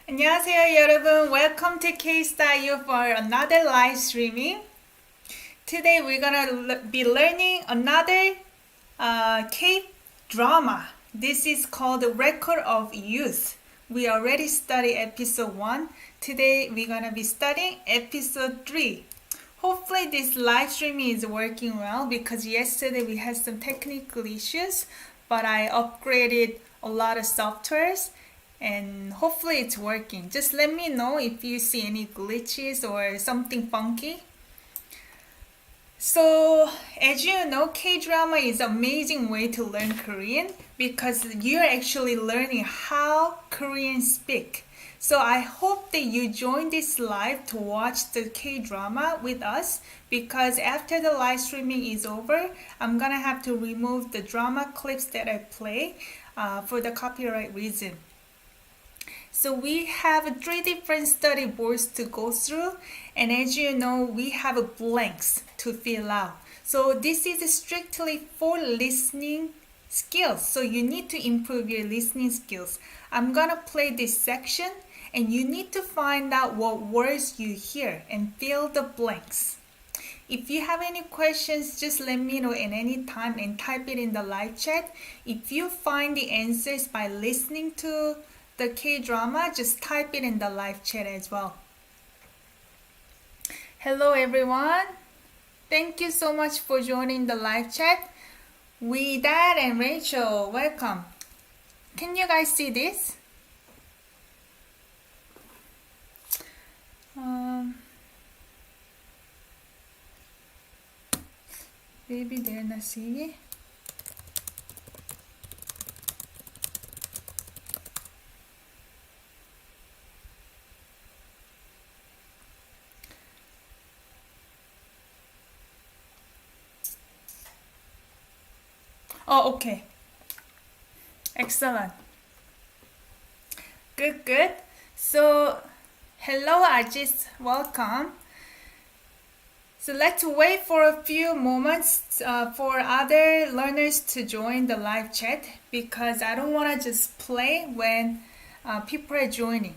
안녕하세요 여러분. Welcome to KSTYLEyo for another live streaming. Today we're gonna be learning another K-drama. This is called The Record of Youth. We already studied episode 1. Today we're gonna be studying episode 3. Hopefully this live streaming is working well because yesterday we had some technical issues, but I upgraded a lot of softwares and hopefully it's working. Just let me know if you see any glitches or something funky. So, as you know, K-drama is an amazing way to learn Korean because you're actually learning how Koreans speak. So I hope that you join this live to watch the K-drama with us because after the live streaming is over, I'm gonna have to remove the drama clips that I play for the copyright reason. So we have 3 different study boards to go through, and as you know, we have blanks to fill out. So this is strictly for listening skills. So you need to improve your listening skills. I'm gonna play this section, and you need to find out what words you hear and fill the blanks. If you have any questions, just let me know at any time and type it in the live chat. If you find the answers by listening to the K-drama, just type it in the live chat as well. Hello everyone. Thank you so much for joining the live chat. Dad and Rachel, welcome. Can you guys see this? Maybe they're not seeing it. Oh, okay. Excellent. Good. So, hello Ajis, welcome. So let's wait for a few moments for other learners to join the live chat because I don't want to just play when people are joining.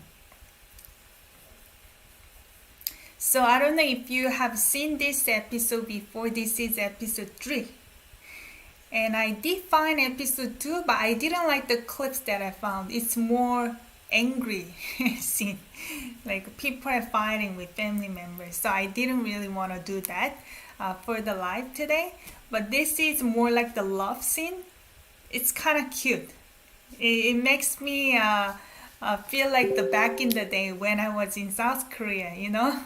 So I don't know if you have seen this episode before. This is episode 3. And I did find episode 2, but I didn't like the clips that I found. It's more angry scene. Like people are fighting with family members. So I didn't really want to do that for the live today. But this is more like the love scene. It's kind of cute. It makes me feel like the back in the day when I was in South Korea, you know?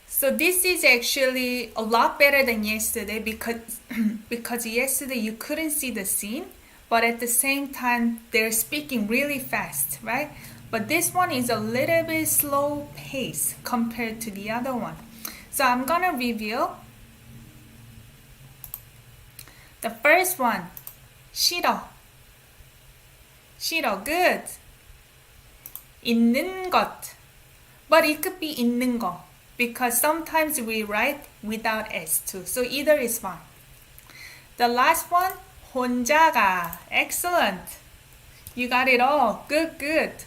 So this is actually a lot better than yesterday because yesterday you couldn't see the scene, but at the same time they're speaking really fast, right? But this one is a little bit slow pace compared to the other one. So I'm gonna review. The first one, 싫어. 싫어, good. 있는 것. But it could be 있는 거. Because sometimes we write without S too. So either is fine. The last one, 혼자가. Excellent. You got it all. Good.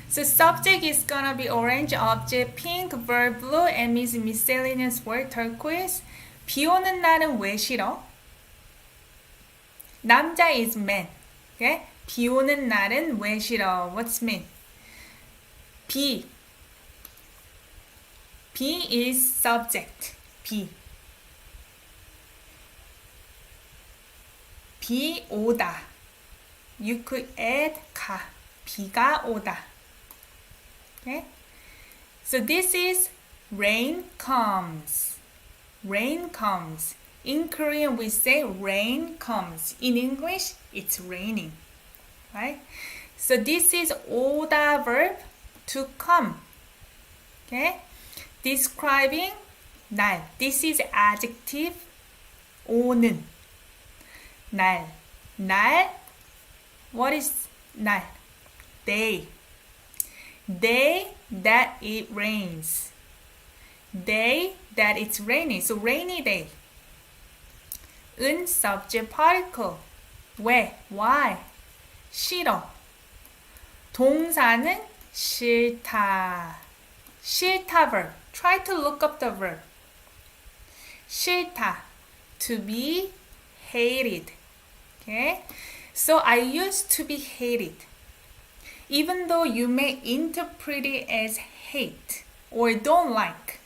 So subject is gonna be orange, object pink, verb blue, and is miscellaneous word turquoise. 비 오는 날은 왜 싫어? 남자 is man. Okay? 비 오는 날은 왜 싫어? What's mean? 비 is subject. 비 오다. You could add 가. 비가 오다. Okay? So this is rain comes. Rain comes. In Korean we say rain comes. In English it's raining. Right? So this is 오다 verb to come. Okay? Describing 날. This is adjective 오는. 날. What is 날? Day. Day that it rains. Day that it's raining. So rainy day. 은 subject particle. 왜? Why? 싫어. 동사는 싫다. 싫다 verb. Try to look up the verb. 싫다. To be hated. Okay? So I used to be hated. Even though you may interpret it as hate or don't like.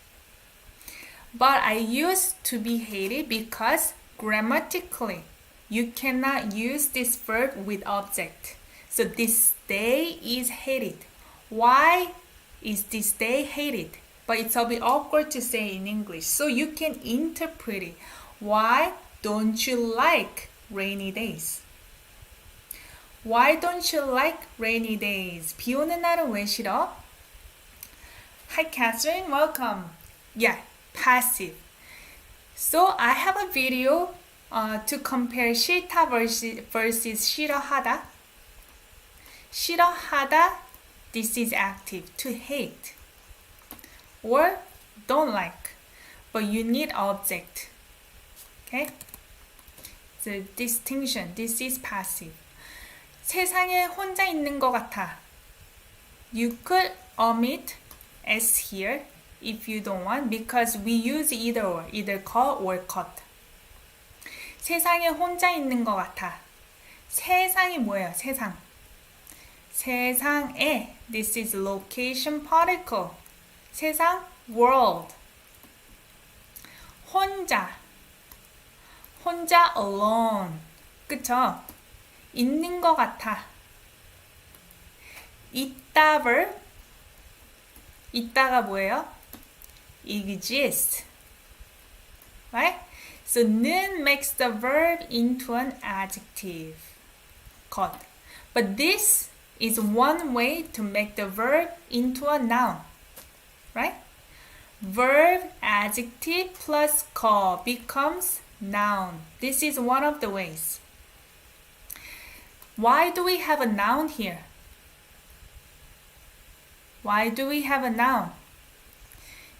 But I used to be hated because grammatically you cannot use this verb with object. So this day is hated. Why is this day hated? But it's a bit awkward to say in English. So you can interpret it. Why don't you like rainy days? Why don't you like rainy days? 비 오는 날은 왜 싫어? Hi Catherine, welcome. Yeah, passive. So I have a video to compare 싫다 versus 싫어하다. 싫어하다, this is active, to hate. Or don't like, but you need object. Okay? The distinction, this is passive. 세상에 혼자 있는 것 같아. You could omit S here if you don't want because we use either or, either call or cut. 세상에 혼자 있는 것 같아. 세상이 뭐예요? 세상. 세상에, this is location particle. 세상, world. 혼자. 혼자 alone. 그쵸? 있는 것 같아. 있다 verb. 있다가 뭐예요? exist. Right? So 는 makes the verb into an adjective. Cut. But this is one way to make the verb into a noun. Right? Verb, adjective plus call becomes noun. This is one of the ways. Why do we have a noun here? Why do we have a noun?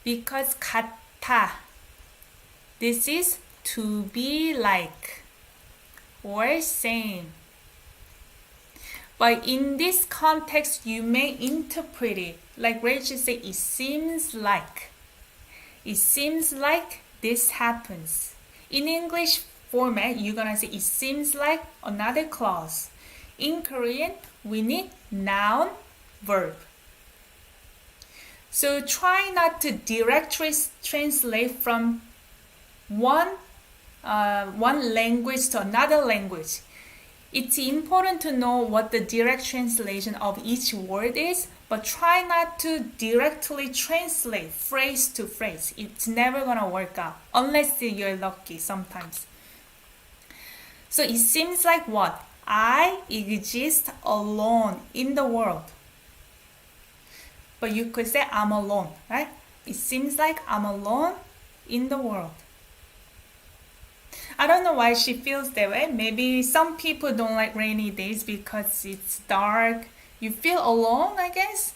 Because 같아. This is to be like or same. But in this context, you may interpret it like Rachel said, it seems like. It seems like this happens. In English format, you're gonna say it seems like another clause. In Korean, we need noun, verb. So try not to directly translate from one language to another language. It's important to know what the direct translation of each word is, but try not to directly translate phrase to phrase. It's never gonna work out, unless you're lucky sometimes. So it seems like what? I exist alone in the world. But you could say I'm alone, right? It seems like I'm alone in the world. I don't know why she feels that way. Maybe some people don't like rainy days because it's dark. You feel alone, I guess.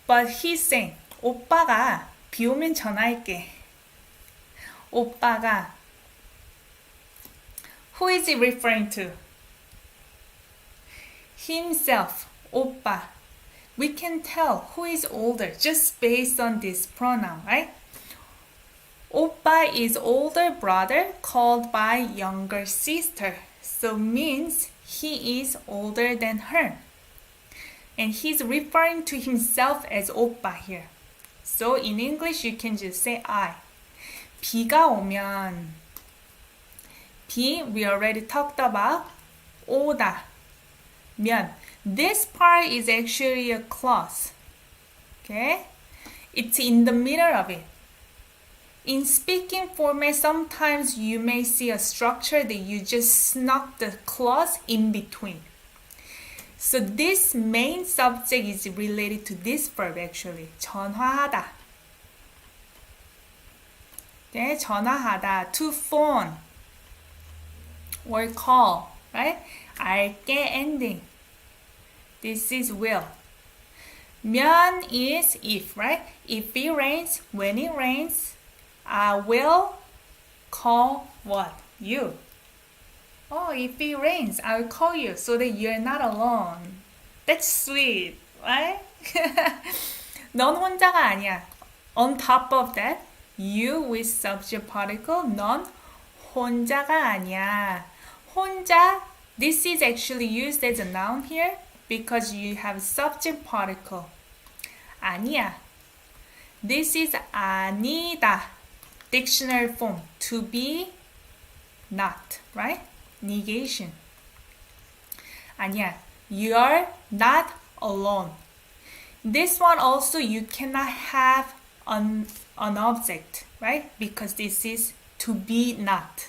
But he's saying, 오빠가 비 오면 전화할게. 오빠가. Who is he referring to? Himself, 오빠. We can tell who is older just based on this pronoun, right? 오빠 is older brother called by younger sister. So means he is older than her. And he's referring to himself as 오빠 here. So in English you can just say I. 비가 오면 비, we already talked about. 오다. 면. This part is actually a clause. Okay? It's in the middle of it. In speaking format, sometimes you may see a structure that you just snuck the clause in between. So this main subject is related to this verb actually. 전화하다. Okay, 전화하다. To phone. Or call. Right? 알게 ending. This is will. 면 is if, right? If it rains, when it rains, I will call what? You. Oh, if it rains, I'll call you so that you're not alone. That's sweet, right? 넌 혼자가 아니야. On top of that, you with subject particle, 넌 혼자가 아니야. 혼자, this is actually used as a noun here because you have subject particle. 아니야. This is 아니다. Dictionary form. To be, not. Right? Negation. 아니야. You are not alone. This one also you cannot have an object. Right? Because this is to be not.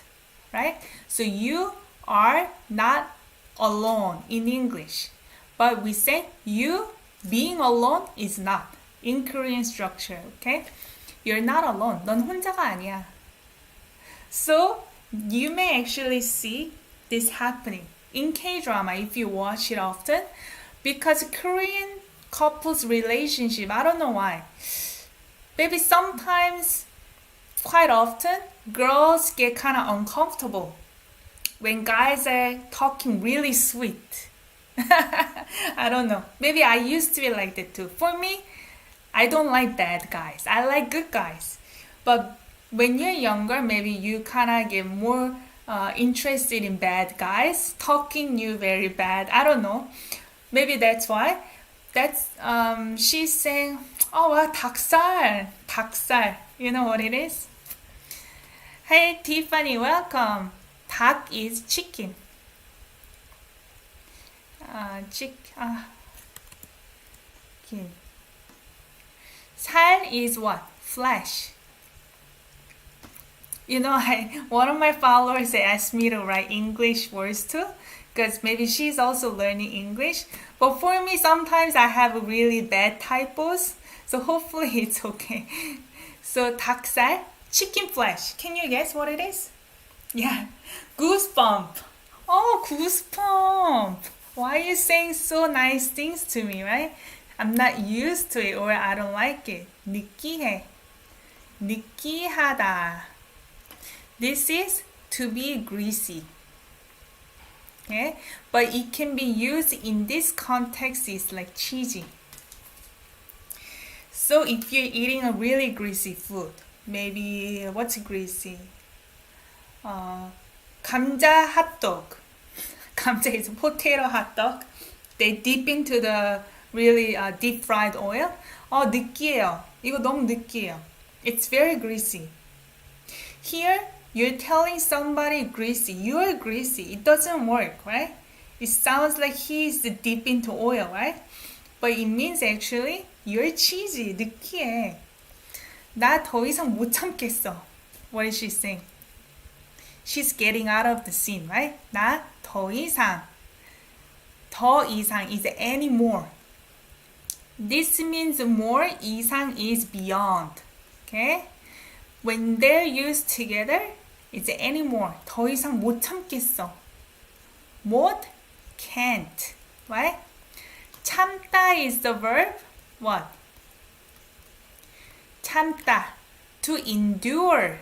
Right? So you are not alone in English. But we say you being alone is not. In Korean structure, okay? You're not alone. 넌 혼자가 아니야. So, you may actually see this happening in K-drama if you watch it often. Because Korean couples relationship, I don't know why. Maybe sometimes, quite often, girls get kind of uncomfortable when guys are talking really sweet. I don't know. Maybe I used to be like that too. For me, I don't like bad guys. I like good guys. But when you're younger, maybe you kind of get more interested in bad guys, talking you very bad. I don't know. Maybe that's why. That's she's saying, oh, wow, 닭살, 닭살. You know what it is? Hey, Tiffany, welcome. 닭 is chicken. Chicken. 살 is what? Flesh. You know, one of my followers asked me to write English words too, because maybe she's also learning English. But for me, sometimes I have really bad typos, so hopefully it's okay. So 닭살, chicken flesh. Can you guess what it is? Yeah, goosebump. Oh, goosebump. Why are you saying so nice things to me, right? I'm not used to it or I don't like it. 느끼해. 느끼하다. This is to be greasy. Okay? But it can be used in this context is like cheesy. So if you're eating a really greasy food, maybe what's greasy? 감자 hotdog. 감자 is potato hot dog. They dip into the really deep fried oil. 느끼해요. 이거 너무 느끼해요. It's very greasy. Here, you're telling somebody greasy. You're greasy. It doesn't work, right? It sounds like he's deep into oil, right? But it means actually, you're cheesy. 느끼해. 나 더 이상 못 참겠어. What is she saying? She's getting out of the scene, right? 나 더 이상. 더 이상 is anymore. This means more. 이상 is beyond. Okay? When they're used together, it's anymore. 더 이상 못 참겠어. 못, can't. Right? 참다 is the verb. What? 참다. To endure.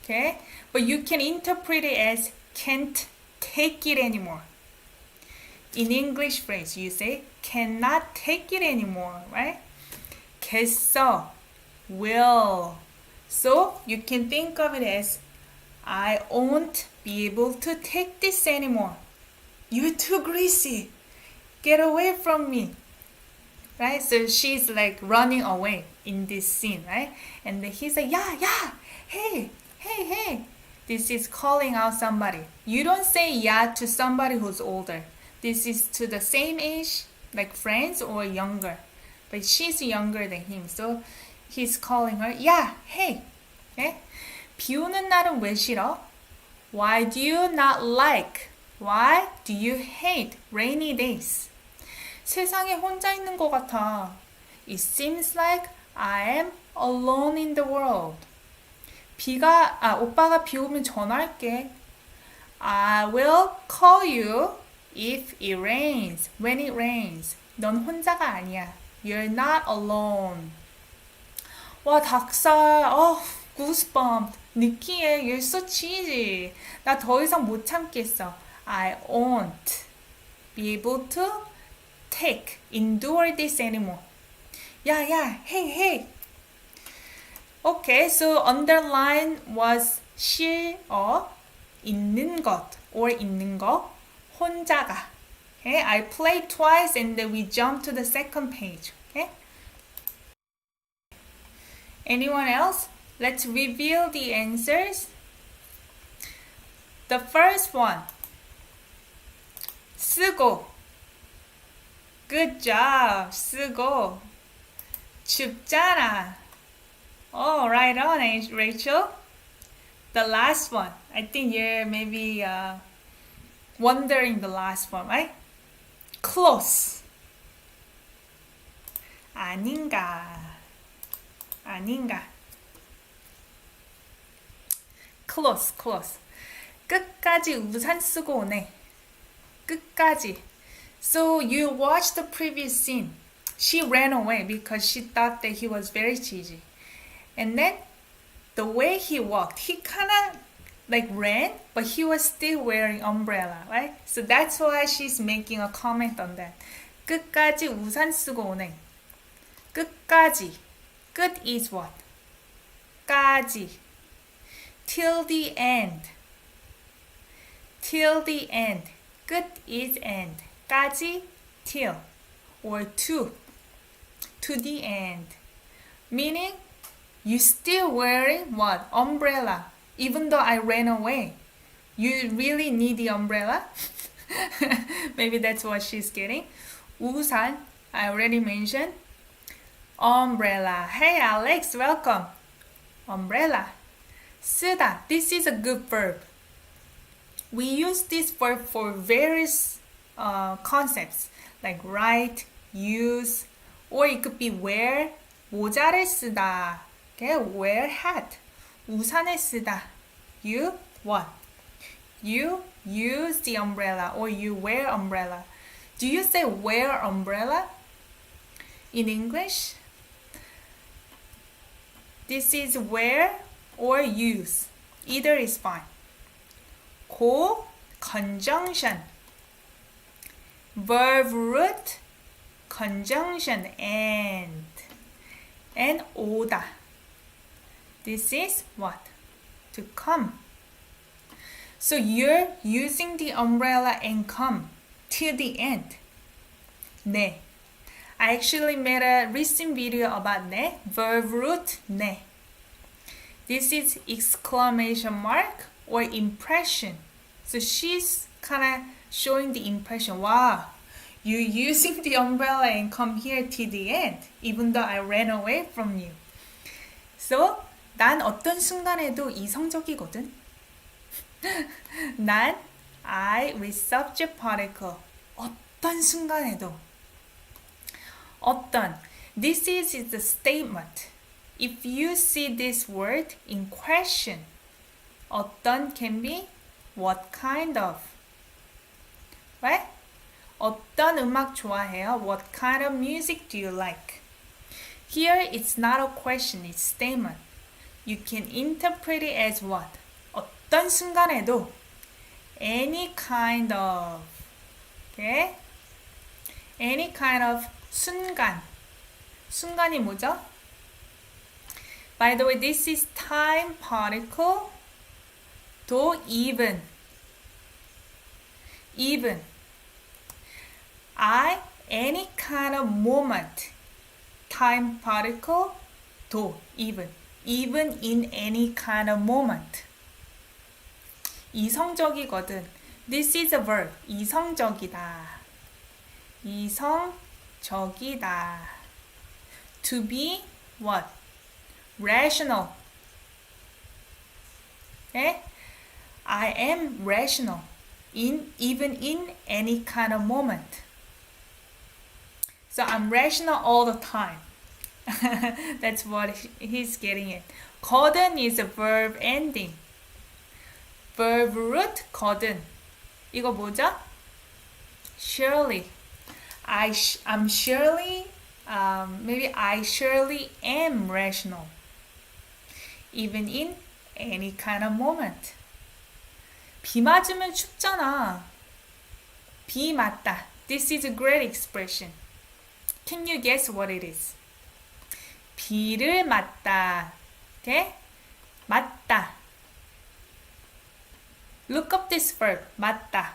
Okay? But you can interpret it as can't take it anymore. In English phrase, you say cannot take it anymore, right? 겠어, will. So you can think of it as I won't be able to take this anymore. You're too greasy. Get away from me. Right? So she's like running away in this scene, right? And then he's like, yeah, hey. This is calling out somebody. You don't say yeah to somebody who's older. This is to the same age, like friends or younger. But she's younger than him. So he's calling her, yeah, hey. Okay? 비 오는 날은 왜 싫어? Why do you not like? Why do you hate rainy days? 세상에 혼자 있는 것 같아. It seems like I am alone in the world. 오빠가 비 오면 전화할게. I will call you if it rains. When it rains. 넌 혼자가 아니야. You're not alone. 와, 닭살. goosebumps. 느끼해. You're so cheesy. 나 더 이상 못 참겠어. I won't be able to endure this anymore. 야, hey. Okay, so underline was 실어, 있는 것, or 있는 거, 혼자가. Okay, I played twice and then we jump to the second page. Okay. Anyone else? Let's review the answers. The first one. 쓰고. Good job. 쓰고. 춥잖아. Oh, right on, Rachel. The last one. I think you're maybe wondering the last one, right? Close. 아닌가. Close. 끝까지 우산 쓰고 오네. 끝까지. So you watched the previous scene. She ran away because she thought that he was very cheesy. And then the way he walked, he kind of like ran, but he was still wearing umbrella, right? So that's why she's making a comment on that. 끝까지 우산 쓰고 오네. 끝까지. 끝 is what? 까지. Till the end. 끝 is end. 까지, till. Or to the end. Meaning, you still wearing what? Umbrella. Even though I ran away. You really need the umbrella? Maybe that's what she's getting. 우산, I already mentioned. Umbrella. Hey Alex, welcome. Umbrella. 쓰다. This is a good verb. We use this verb for various concepts like write, use, or it could be wear. 모자를 쓰다. Okay, wear hat. 우산을 쓰다. You what? You use the umbrella or you wear umbrella. Do you say wear umbrella in English? This is wear or use. Either is fine. conjunction. Verb root, conjunction and 오다. This is what? To come. So you're using the umbrella and come till the end. 네. I actually made a recent video about 네. Verb root 네. This is exclamation mark or impression. So she's kind of showing the impression. Wow, you're using the umbrella and come here till the end, even though I ran away from you. So, 난 어떤 순간에도 이성적이거든. 난 I with subject particle. 어떤 순간에도. 어떤. This is the statement. If you see this word in question, 어떤 can be what kind of. Right? 어떤 음악 좋아해요? What kind of music do you like? Here it's not a question, it's statement. You can interpret it as what? 어떤 순간에도 any kind of. Okay? Any kind of 순간. 순간이 뭐죠? By the way, this is time particle. 도 even. Even. I, any kind of moment. Time particle. 도 even. Even in any kind of moment. 이성적이거든. This is a verb. 이성적이다. 이성적이다. To be what? Rational. Okay? I am rational. Even in any kind of moment. So I'm rational all the time. That's what he's getting at. 거든 is a verb ending. Verb root 거든. 이거 뭐죠? Surely. I'm surely, maybe I surely am rational. even in any kind of moment. 비 맞으면 춥잖아. 비 맞다. This is a great expression. Can you guess what it is? 비를 맞다. Okay? 맞다. Look up this verb. 맞다.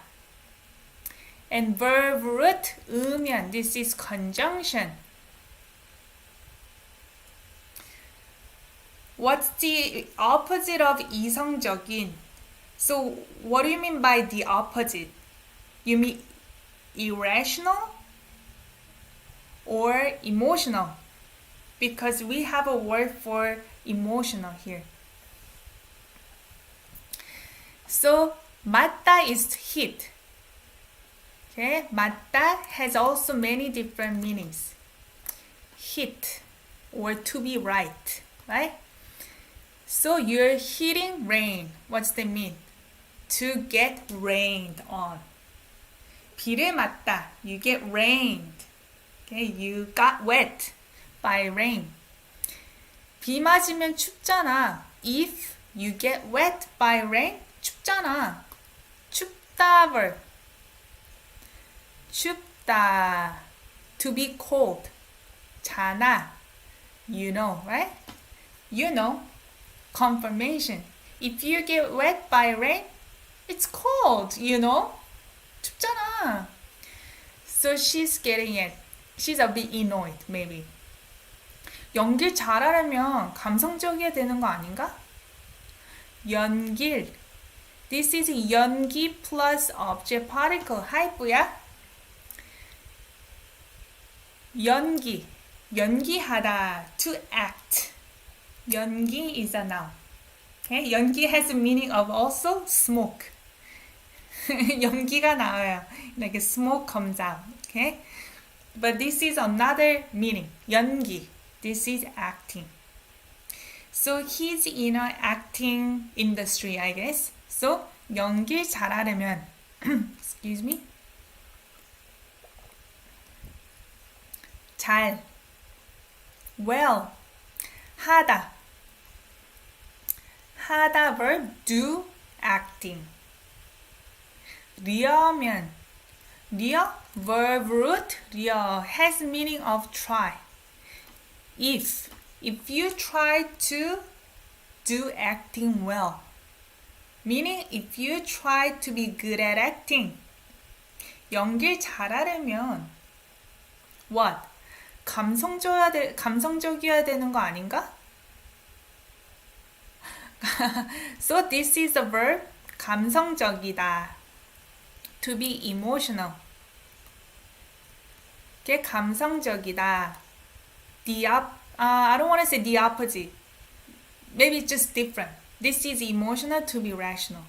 And verb root 으면. This is conjunction. What's the opposite of 이성적인? So, what do you mean by the opposite? You mean irrational or emotional? Because we have a word for emotional here. So, 맞다 is hit. Okay, 맞다 has also many different meanings. Hit or to be right, right? So you're hitting rain. What's that mean? To get rained on. 비를 맞다. You get rained. Okay, you got wet by rain. 비 맞으면 춥잖아. If you get wet by rain, 춥잖아. 춥다 verb. 춥다. To be cold. 잖아. You know, right? You know. Confirmation. If you get wet by rain, it's cold, you know? 춥잖아. So she's getting it. She's a bit annoyed, maybe. 연길 잘하려면 감성적이어야 되는 거 아닌가? 연길. This is 연기 plus object particle. 하이뿌야. 연기. 연기하다. To act. 연기 is a noun. Okay? 연기 has a meaning of also smoke. 연기가 나와요. Like smoke comes out. Okay? But this is another meaning. 연기. This is acting. So he's in an acting industry, I guess. So 연기 잘하려면 excuse me. 잘. Well. 하다. 하다 verb do acting. 려면. 려 verb root 려 has meaning of try. If you try to do acting well. Meaning if you try to be good at acting. 연기를 잘하려면 what? 감성적이어야 되는 거 아닌가? So this is a verb 감성적이다. To be emotional. Okay, 감성적이다. I don't want to say the opposite. Maybe it's just different. This is emotional to be rational.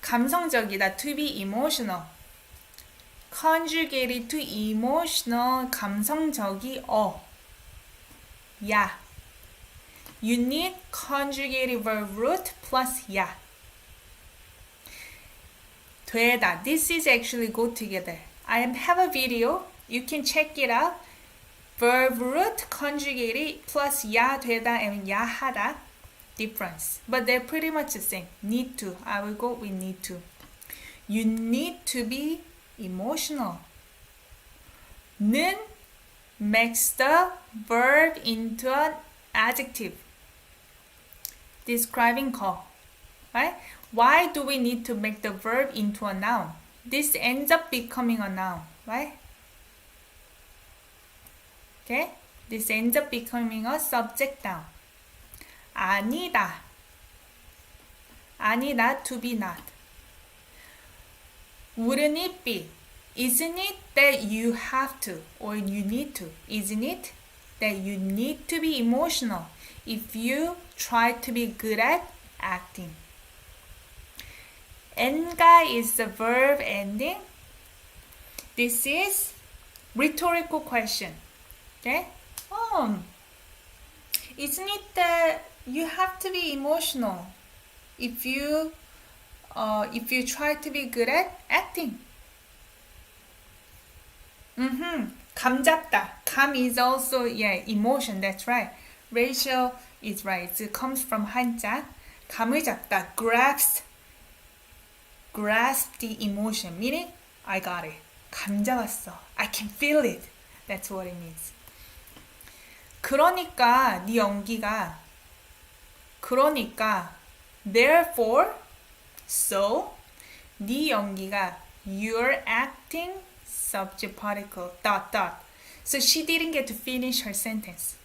감성적이다. To be emotional. Conjugated to emotional. 감성적이어. 야. You need conjugated verb root plus 야. 되다. This is actually go together. I have a video. You can check it out. Verb root conjugated plus 야 되다 and 야 하다. Difference. But they're pretty much the same. Need to. I will go with need to. You need to be emotional. 는 makes the verb into an adjective. Describing call. Right? Why do we need to make the verb into a noun? This ends up becoming a noun. Right? Okay? This ends up becoming a subject noun. 아니다. 아니다, to be not. Wouldn't it be? Isn't it that you have to or you need to? Isn't it that you need to be emotional if you try to be good at acting? en가 is the verb ending. This is rhetorical question. Okay? Isn't it that you have to be emotional if you try to be good at acting? 감 잡다. 감 is also emotion. That's right. Rachel, is right. It comes from 한자. 감을 잡다. Grasp the emotion. Meaning, I got it. 감 잡았어. I can feel it. That's what it means. 그러니까 네 연기가 therefore so 네 연기가 you're acting subject particle ... So she didn't get to finish her sentence.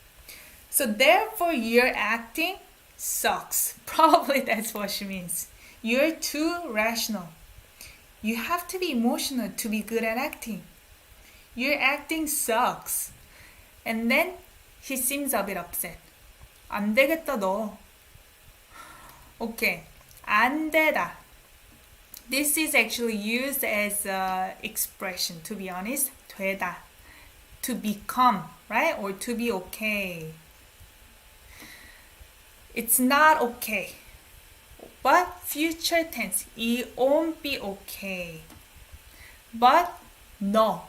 So therefore your acting sucks. Probably that's what she means. You're too rational. You have to be emotional to be good at acting. Your acting sucks. And then he seems a bit upset. 안 되겠다 너. Okay. 안 되다. This is actually used as an expression, to be honest. 되다. To become, right? Or to be okay. It's not okay. But future tense, it won't be okay. But no.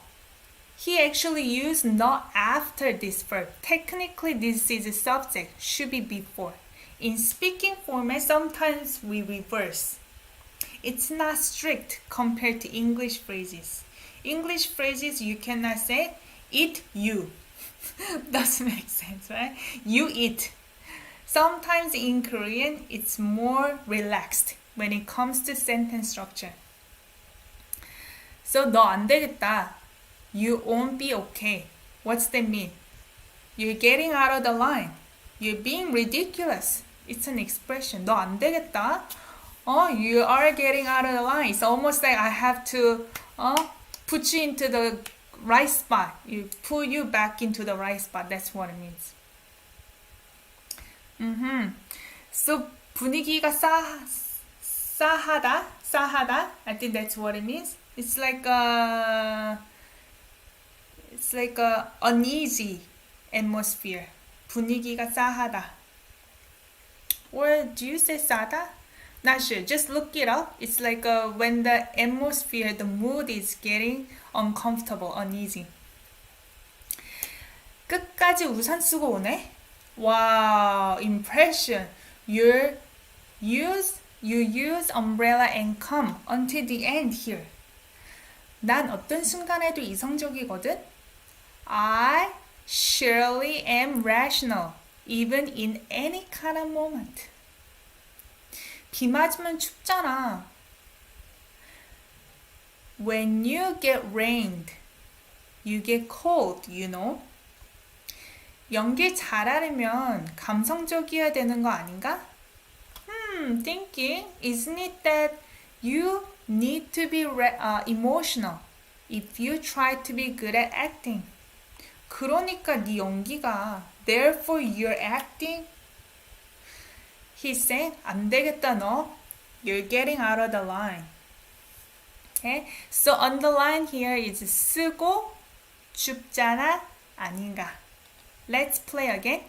He actually used not after this verb. Technically, this is a subject, should be before. In speaking format, sometimes we reverse. It's not strict compared to English phrases. English phrases, you cannot say, eat, you. Doesn't make sense, right? You eat. Sometimes in Korean, it's more relaxed when it comes to sentence structure. So, 너 안 되겠다. You won't be okay. What's that mean? You're getting out of the line. You're being ridiculous. It's an expression. 너 안 되겠다. You are getting out of the line. It's almost like I have to put you into the right spot. You pull you back into the right spot. That's what it means. So 분위기가 싸하다. I think that's what it means. It's like a uneasy atmosphere. 분위기가 싸하다. Or do you say 싸다? Not sure. Just look it up. It's like when the atmosphere, the mood is getting uncomfortable, uneasy. 끝까지 우산 쓰고 오네? Wow, impression. You use umbrella and come until the end here. 난 어떤 순간에도 이성적이거든. I surely am rational, even in any kind of moment. 비 맞으면 춥잖아. When you get rained, you get cold, you know. 연기 잘하려면 감성적이어야 되는 거 아닌가? Thinking, isn't it that you need to be emotional if you try to be good at acting? 그러니까 네 연기가 therefore you're acting. He's saying 안 되겠다 너. You're getting out of the line. Okay? So on the line here is 쓰고 춥잖아 아닌가. Let's play again.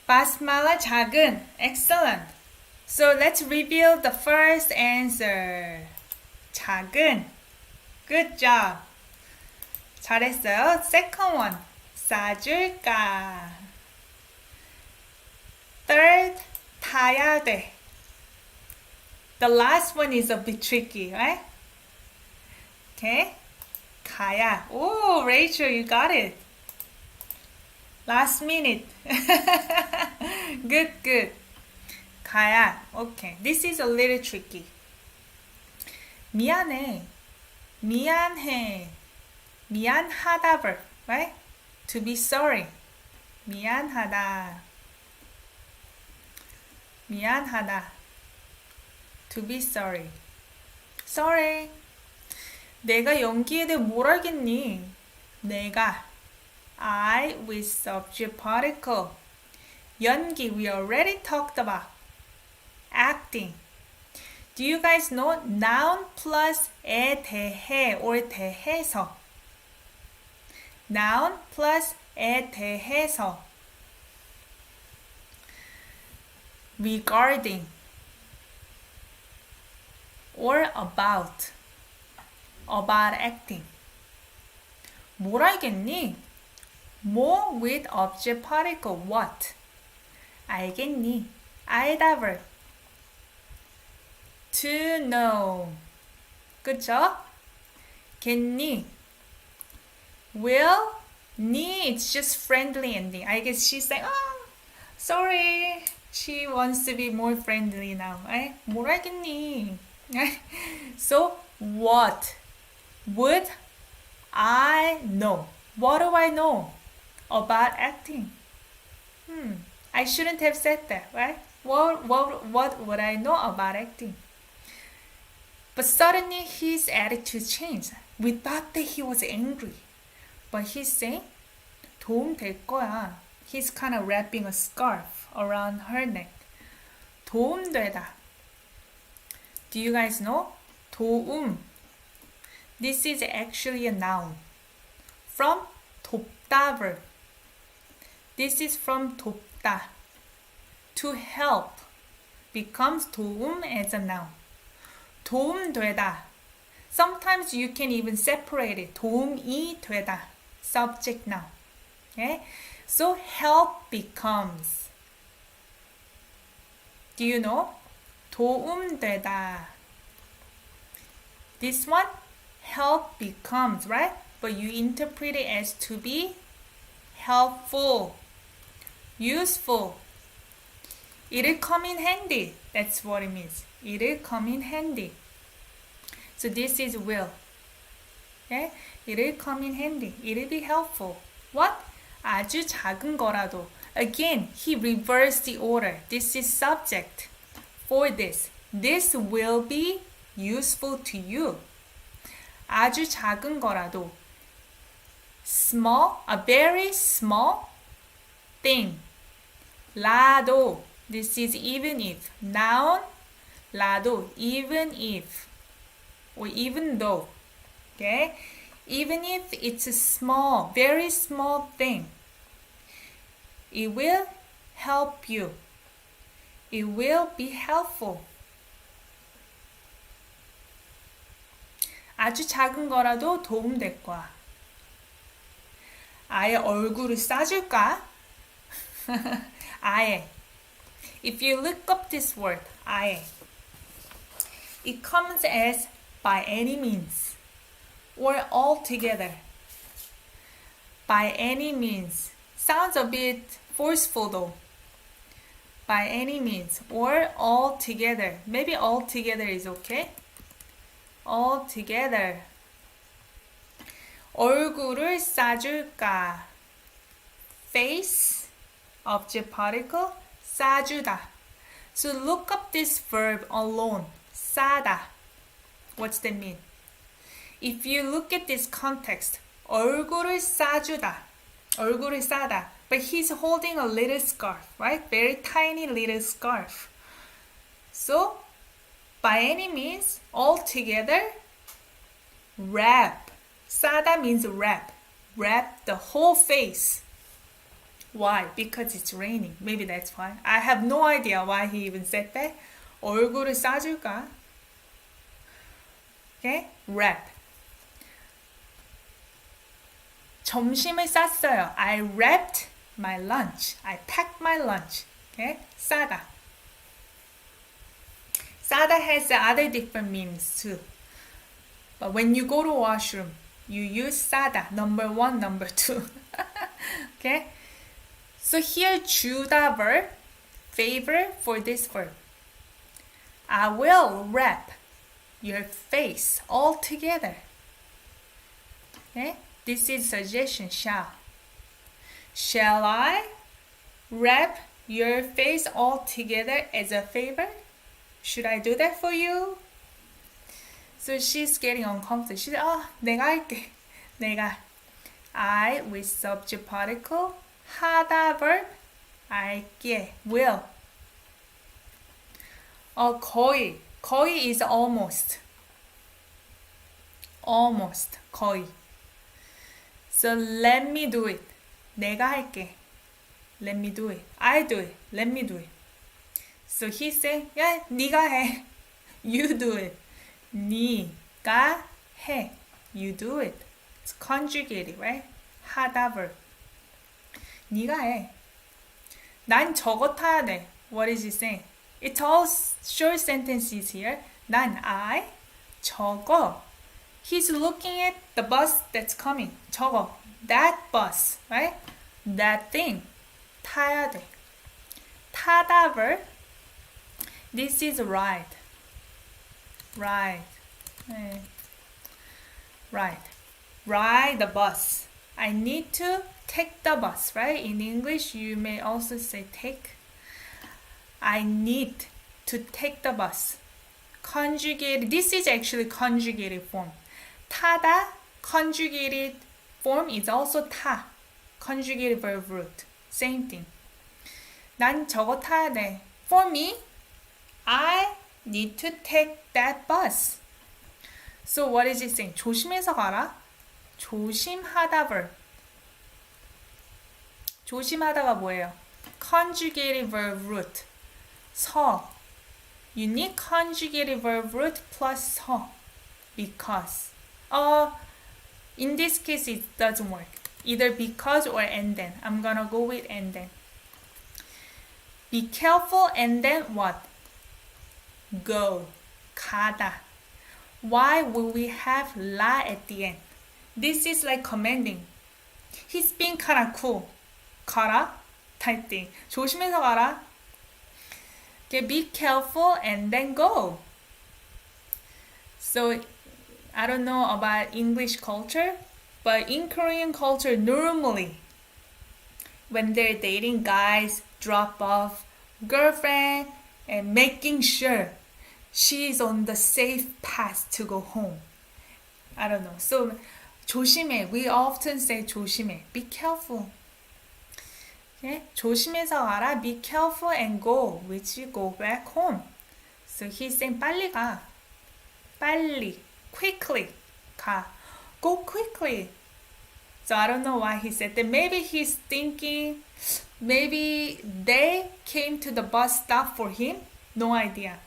Basmala 작은. Excellent. So let's reveal the first answer. 작은. Good job. 잘했어요. Second one. 싸줄까. Third. 타야 돼. The last one is a bit tricky, right? Okay. 가야. Oh, Rachel, you got it. Last minute. Good. 가야. Okay. This is a little tricky. 미안해. 미안하다 verb, right? To be sorry. 미안하다. To be sorry. Sorry. 내가 연기에 대해 뭘 알겠니? 내가. I with subject particle. 연기, we already talked about. Acting. Do you guys know noun plus 에 대해 or 대해서? Noun plus 에 대해서. Regarding or about acting. 뭘 알겠니? more with object particle what. 알겠니? 알다 verb. To know. 그쵸? 겠니? Will? 니? It's just friendly ending. I guess she's like, oh, sorry. She wants to be more friendly now. 뭘 알겠니? So, what would I know? What do I know about acting? I shouldn't have said that, right? What would I know about acting? But suddenly his attitude changed. We thought that he was angry. But he's saying, 도움 될 거야. He's kind of wrapping a scarf around her neck. 도움 되다. Do you guys know? 도움. This is actually a noun. From 돕다 verb. This is from 돕다. To help becomes 도움 as a noun. 도움 되다. Sometimes you can even separate it. 도움이 되다. Subject noun. Okay? So help becomes. Do you know? 도움 되다. This one, help becomes, right? But you interpret it as to be helpful, useful. It'll come in handy. That's what it means. It'll come in handy. So this is will. Okay? It'll come in handy. It'll be helpful. What? 아주 작은 거라도. Again, he reversed the order. This is subject for this. This will be useful to you. 아주 작은 거라도. Small, a very small thing. 라도. This is even if. Noun, 라도. Even if. Or even though. Okay? Even if it's a small, very small thing. It will help you. It will be helpful. 아주 작은 거라도 도움될 거야. 아예 얼굴을 싸줄까? 아예. If you look up this word, 아예, it comes as by any means or altogether. By any means. Sounds a bit forceful though. By any means or altogether. Maybe altogether is okay. Altogether. 얼굴을 싸줄까? Face, object particle, 싸주다. So look up this verb alone. 싸다. What's that mean? If you look at this context, 얼굴을 싸주다. 얼굴을 싸다. But he's holding a little scarf, right? Very tiny little scarf. So, by any means, altogether, wrap. 싸다 means wrap. Wrap the whole face. Why? Because it's raining. Maybe that's why. I have no idea why he even said that. 얼굴을 싸줄까? Okay? Wrap. 점심을 쌌어요. I wrapped my lunch. I packed my lunch. Okay? 싸다. 싸다 has other different meanings too. But when you go to washroom, you use 싸다. Number 1, number 2. Okay? So here 주다 verb, favor for this verb. I will wrap your face all together. Okay? This is suggestion, shall. Shall I wrap your face all together as a favor? Should I do that for you? So she's getting uncomfortable. She said, 내가 할게. 내가. I with subject particle. 하다 verb. 알게. Will. 거의. 거의 is almost. Almost. 거의. So let me do it. 내가 할게. Let me do it. I do it. Let me do it. So he said, 야, 네가 해. You do it. 네가 해. You do it. It's conjugated, right? 하다 verb. 네가 해. 난 저거 타야 돼. What is he saying? It's all short sentences here. 난, I, 저거. He's looking at the bus that's coming. 저거. That bus, right? That thing. 타야 돼. 타다 verb. This is ride. Ride. 네. Ride. Ride the bus. I need to take the bus, right? In English, you may also say take. I need to take the bus. Conjugated. This is actually conjugated form. 타다, conjugated form is also 타. Conjugated verb root. Same thing. 난 저거 타야 돼. For me, I need to take that bus. So what is it saying? 조심해서 가라. 조심하다 verb. 조심하다가 뭐예요? Conjugated verb root. 서. You need conjugated verb root plus 서. Because. In this case, it doesn't work. Either because or and then. I'm gonna go with and then. Be careful and then what? Go. 가다. Why will we have la at the end? This is like commanding. He's being kinda cool. 가라. type thing. 조심해서 가라. Okay, be careful and then go. So, I don't know about English culture, but in Korean culture, normally, when they're dating, guys drop off girlfriend and making sure she's on the safe path to go home. I don't know. So, 조심해. We often say 조심해. Be careful. Okay? 조심해서 가라. Be careful and go. Which you go back home. So he's saying 빨리 가. 빨리. Quickly. 가. Go quickly. So I don't know why he said that. Maybe he's thinking, maybe they came to the bus stop for him. No idea.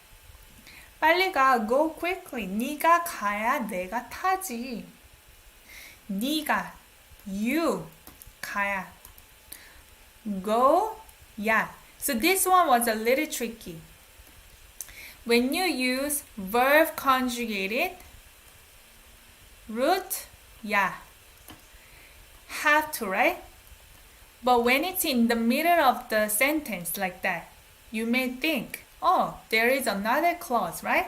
빨리 가. Go quickly. 네가 가야 내가 타지. 네가. You. 가야. Go. Yeah. So this one was a little tricky. When you use verb conjugated, root, yeah. Have to, right? But when it's in the middle of the sentence like that, you may think, oh, there is another clause, right?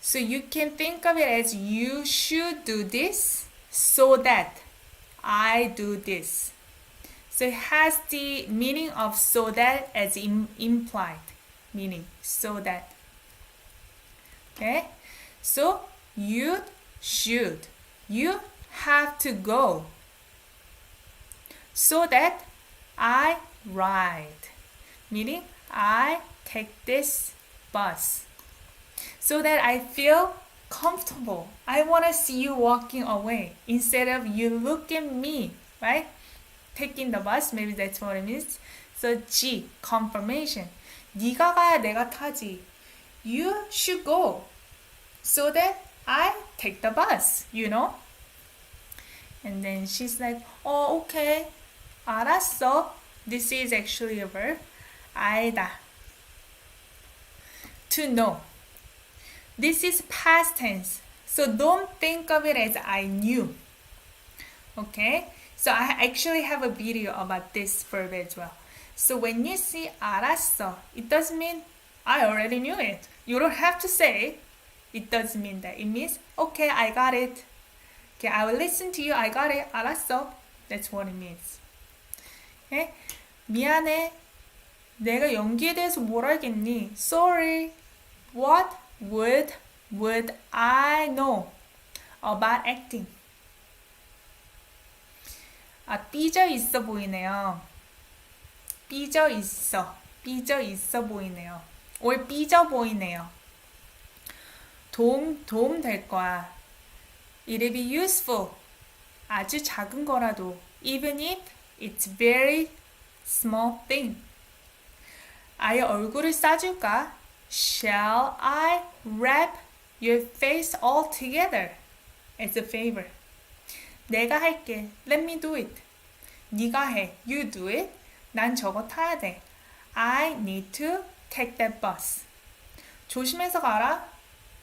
So you can think of it as you should do this so that I do this. So it has the meaning of so that as implied meaning, so that. Okay? So you should. You have to go so that I ride. Meaning I take this bus. So that I feel comfortable. I want to see you walking away instead of you look at me, right? Taking the bus, maybe that's what it means. So G, confirmation. 네가 가야 내가 타지. You should go so that I take the bus, you know? And then she's like, oh, okay. 알았어. This is actually a verb. 알다. To know. This is past tense. So don't think of it as I knew. Okay? So I actually have a video about this verb as well. So when you see 알았어, it doesn't mean I already knew it. You don't have to say it doesn't mean that. It means, okay, I got it. Okay, I will listen to you. I got it. 알았어. That's what it means. Okay? 미안해. 내가 연기에 대해서 뭘 알겠니? Sorry. What would I know about acting? 아, 삐져 있어 보이네요. 삐져 있어 보이네요. or 삐져 보이네요. 도움 될 거야. It'll be useful. 아주 작은 거라도. Even if it's very small thing. 아예 얼굴을 싸줄까? Shall I wrap your face all together as a favor? 내가 할게. Let me do it. 네가 해. You do it. 난 저거 타야 돼. I need to take that bus. 조심해서 가라.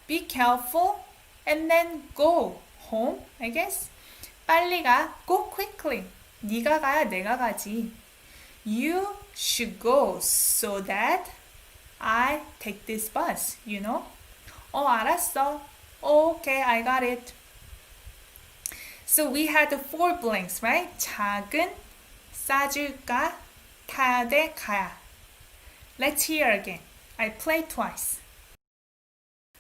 Be careful and then go home, I guess. 빨리 가. Go quickly. 네가 가야 내가 가지. You should go so that I take this bus, you know? 알았어. Okay, I got it. So we had the 4 blanks, right? 작은, 싸줄까, 타야 돼, 가야. Let's hear again. I play twice.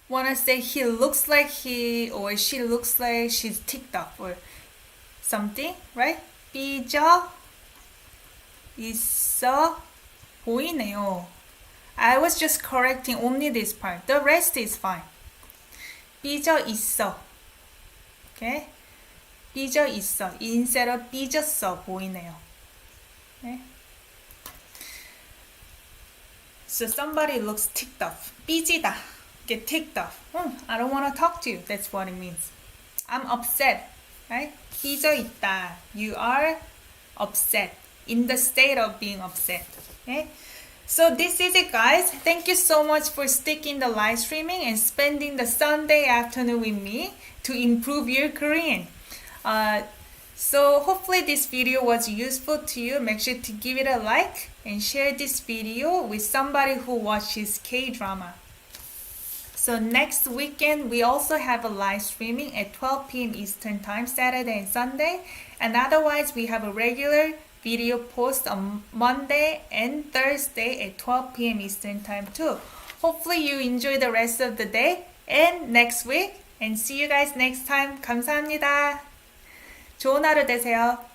Wanna say he looks like he or she looks like she's ticked off or something, right? 삐져 있어 보이네요. I was just correcting only this part. The rest is fine. 삐져 있어. Okay? 삐져 있어. instead of 삐졌어 보이네요. Okay? So somebody looks ticked off. 삐지다. Get ticked off. I don't want to talk to you. That's what it means. I'm upset. Right? 삐져 있다. You are upset. In the state of being upset. Okay? So this is it, guys. Thank you so much for sticking the live streaming and spending the Sunday afternoon with me to improve your Korean. So hopefully this video was useful to you. Make sure to give it a like and share this video with somebody who watches K-drama. So next weekend, we also have a live streaming at 12 p.m. Eastern Time, Saturday and Sunday. And otherwise, we have a regular video post on Monday and Thursday at 12 p.m. Eastern Time too. Hopefully you enjoy the rest of the day and next week. And see you guys next time. 감사합니다. 좋은 하루 되세요.